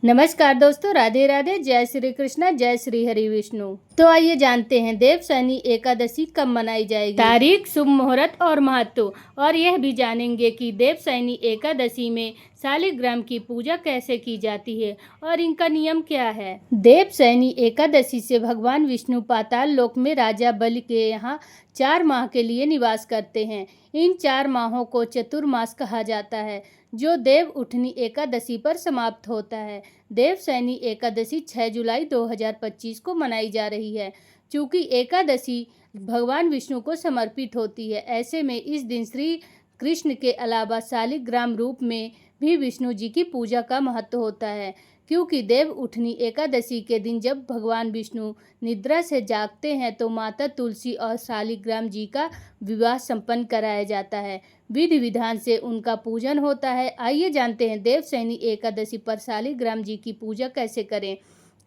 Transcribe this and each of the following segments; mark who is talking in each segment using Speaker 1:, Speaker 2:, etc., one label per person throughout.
Speaker 1: नमस्कार दोस्तों, राधे राधे। जय श्री कृष्णा, जय श्री हरि विष्णु। तो आइए जानते हैं देवशयनी एकादशी कब मनाई जाएगी, तारीख, शुभ मुहूर्त और महत्व। और यह भी जानेंगे कि देवशयनी एकादशी में शालिग्राम की पूजा कैसे की जाती है और इनका नियम क्या है। देवशयनी एकादशी से भगवान विष्णु पाताल लोक में राजा बलि के यहाँ 4 माह के लिए निवास करते हैं। इन 4 माहों को चतुर्मास कहा जाता है, जो देव उठनी एकादशी पर समाप्त होता है। देवशयनी एकादशी 6 जुलाई 2025 को मनाई जा रही है। चूँकि एकादशी भगवान विष्णु को समर्पित होती है, ऐसे में इस दिन श्री कृष्ण के अलावा शालिग्राम रूप में भी विष्णु जी की पूजा का महत्व होता है। क्योंकि देव उठनी एकादशी के दिन जब भगवान विष्णु निद्रा से जागते हैं तो माता तुलसी और शालिग्राम जी का विवाह संपन्न कराया जाता है। विधि विधान से उनका पूजन होता है। आइए जानते हैं देवशयनी एकादशी पर शालिग्राम जी की पूजा कैसे करें,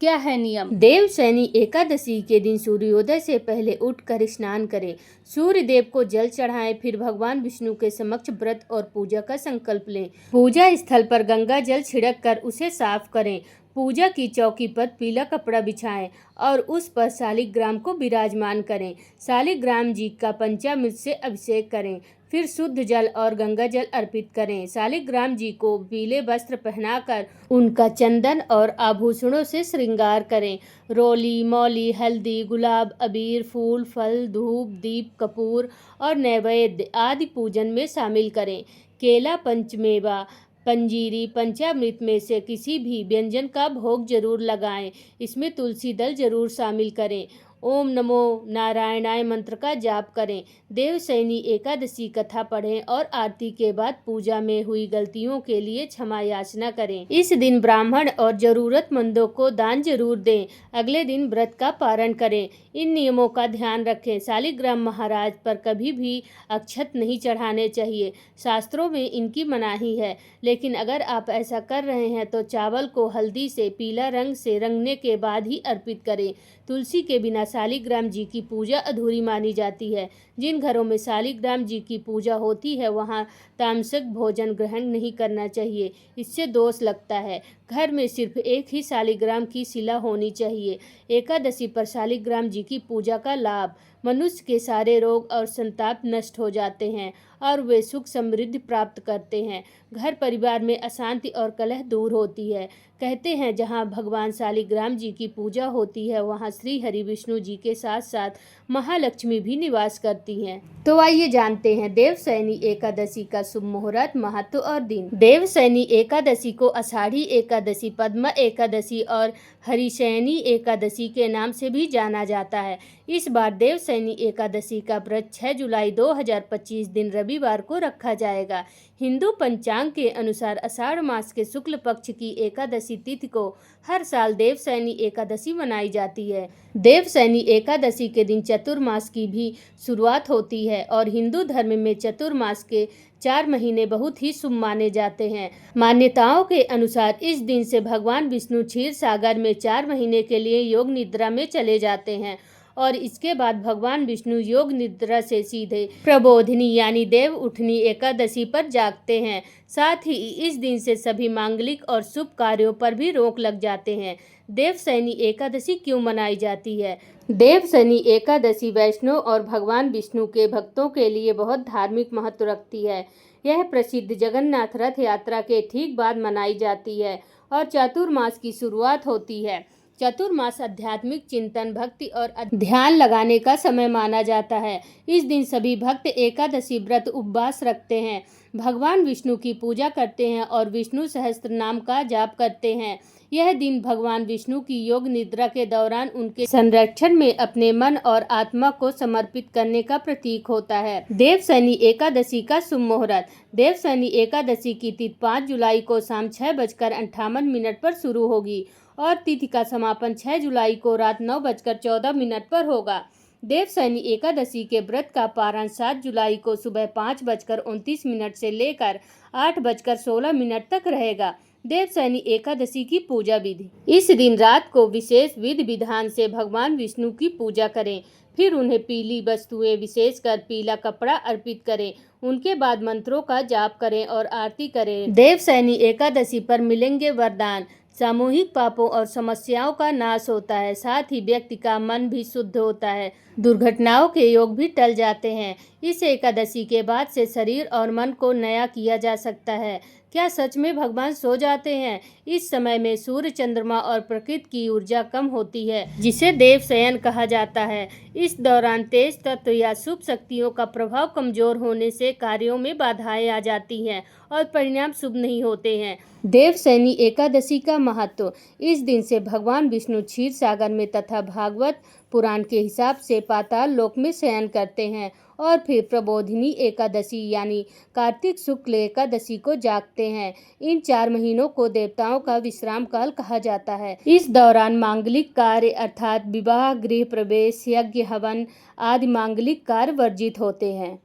Speaker 1: क्या है नियम। देवशयनी एकादशी के दिन सूर्योदय से पहले उठकर स्नान करें, सूर्य देव को जल चढ़ाएं, फिर भगवान विष्णु के समक्ष व्रत और पूजा का संकल्प लें। पूजा स्थल पर गंगा जल छिड़क कर उसे साफ करें। पूजा की चौकी पर पीला कपड़ा बिछाएं और उस पर शालिग्राम को विराजमान करें। शालिग्राम जी का पंचामृत से अभिषेक करें, फिर शुद्ध जल और गंगा जल अर्पित करें। शालिग्राम जी को पीले वस्त्र पहनाकर उनका चंदन और आभूषणों से श्रृंगार करें। रोली, मौली, हल्दी, गुलाब, अबीर, फूल, फल, धूप, दीप, कपूर और नैवेद्य आदि पूजन में शामिल करें। केला, पंचमेवा, पंजीरी, पंचामृत में से किसी भी व्यंजन का भोग जरूर लगाएं। इसमें तुलसी दल जरूर शामिल करें। ओम नमो नारायणाय मंत्र का जाप करें। देवशयनी एकादशी कथा पढ़ें और आरती के बाद पूजा में हुई गलतियों के लिए क्षमा याचना करें। इस दिन ब्राह्मण और जरूरतमंदों को दान जरूर दें। अगले दिन व्रत का पारण करें। इन नियमों का ध्यान रखें। शालिग्राम महाराज पर कभी भी अक्षत नहीं चढ़ाने चाहिए, शास्त्रों में इनकी मनाही है। लेकिन अगर आप ऐसा कर रहे हैं तो चावल को हल्दी से पीला रंग से रंगने के बाद ही अर्पित करें। तुलसी के बिना शालिग्राम जी की पूजा अधूरी मानी जाती है। जिन घरों में शालिग्राम जी की पूजा होती है वहां तामसिक भोजन ग्रहण नहीं करना चाहिए, इससे दोष लगता है। घर में सिर्फ एक ही शालिग्राम की शिला होनी चाहिए। एकादशी पर शालिग्राम जी की पूजा का लाभ, मनुष्य के सारे रोग और संताप नष्ट हो जाते हैं और वे सुख समृद्धि प्राप्त करते हैं। घर परिवार में अशांति और कलह दूर होती है। कहते हैं जहाँ भगवान शालिग्राम जी की पूजा होती है वहाँ श्री हरि विष्णु जी के साथ साथ महालक्ष्मी भी निवास करती हैं। तो आइए जानते हैं देवशयनी एकादशी का शुभ मुहूर्त, महत्व और दिन। देवशयनी एकादशी को आषाढ़ी एकादशी, पद्मा एकादशी और हरिशयनी एकादशी के नाम से भी जाना जाता है। इस बार देवशयनी एकादशी का व्रत 6 जुलाई 2025 दिन रविवार को रखा जाएगा। हिंदू पंचांग के अनुसार आषाढ़ मास के शुक्ल पक्ष की एकादशी तिथि को हर साल देवशयनी एकादशी मनाई जाती है। देवशयनी एकादशी के दिन चतुर्मास की भी शुरुआत होती है और हिंदू धर्म में चतुर्मास के 4 महीने बहुत ही शुभ माने जाते हैं। मान्यताओं के अनुसार इस दिन से भगवान विष्णु क्षीर सागर में 4 महीने के लिए योग निद्रा में चले जाते हैं और इसके बाद भगवान विष्णु योग निद्रा से सीधे प्रबोधिनी यानी देव उठनी एकादशी पर जागते हैं। साथ ही इस दिन से सभी मांगलिक और शुभ कार्यों पर भी रोक लग जाते हैं। देवशयनी एकादशी क्यों मनाई जाती है? देवशयनी एकादशी वैष्णव और भगवान विष्णु के भक्तों के लिए बहुत धार्मिक महत्व रखती है। यह प्रसिद्ध जगन्नाथ रथ यात्रा के ठीक बाद मनाई जाती है और चातुर्मास की शुरुआत होती है। चतुर्मास आध्यात्मिक चिंतन, भक्ति और ध्यान लगाने का समय माना जाता है। इस दिन सभी भक्त एकादशी व्रत उपवास रखते हैं, भगवान विष्णु की पूजा करते हैं और विष्णु सहस्त्र नाम का जाप करते हैं। यह दिन भगवान विष्णु की योग निद्रा के दौरान उनके संरक्षण में अपने मन और आत्मा को समर्पित करने का प्रतीक होता है। देवशयनी एकादशी का शुभ मुहूर्त। देवशयनी एकादशी की तिथि 5 जुलाई को शाम 6:58 पर शुरू होगी और तिथि का समापन 6 जुलाई को रात 9:14 पर होगा। देवशयनी एकादशी के व्रत का पारण 7 जुलाई को सुबह 5:29 से लेकर 8:16 तक रहेगा। देवशयनी एकादशी की पूजा विधि। इस दिन रात को विशेष विधि विधान से भगवान विष्णु की पूजा करें, फिर उन्हें पीली वस्तुएं विशेषकर पीला कपड़ा अर्पित करें। उनके बाद मंत्रों का जाप करें और आरती करें। देवशयनी एकादशी पर मिलेंगे वरदान। सामूहिक पापों और समस्याओं का नाश होता है, साथ ही व्यक्ति का मन भी शुद्ध होता है, दुर्घटनाओं के योग भी टल जाते हैं। इस एकादशी के बाद से शरीर और मन को नया किया जा सकता है। क्या सच में भगवान सो जाते हैं? इस समय में सूर्य, चंद्रमा और प्रकृति की ऊर्जा कम होती है, जिसे देव शयन कहा जाता है। इस दौरान तेज तत्व या शुभ शक्तियों का प्रभाव कमजोर होने से कार्यों में बाधाएं आ जाती हैं और परिणाम शुभ नहीं होते हैं। देवशयनी एकादशी का महत्व। इस दिन से भगवान विष्णु क्षीर सागर में तथा भागवत पुराण के हिसाब से पाताल लोक में शयन करते हैं और फिर प्रबोधिनी एकादशी यानी कार्तिक शुक्ल एकादशी को जागते हैं। इन 4 महीनों को देवताओं का विश्राम काल कहा जाता है। इस दौरान मांगलिक कार्य अर्थात विवाह, गृह प्रवेश, यज्ञ, हवन आदि मांगलिक कार्य वर्जित होते हैं।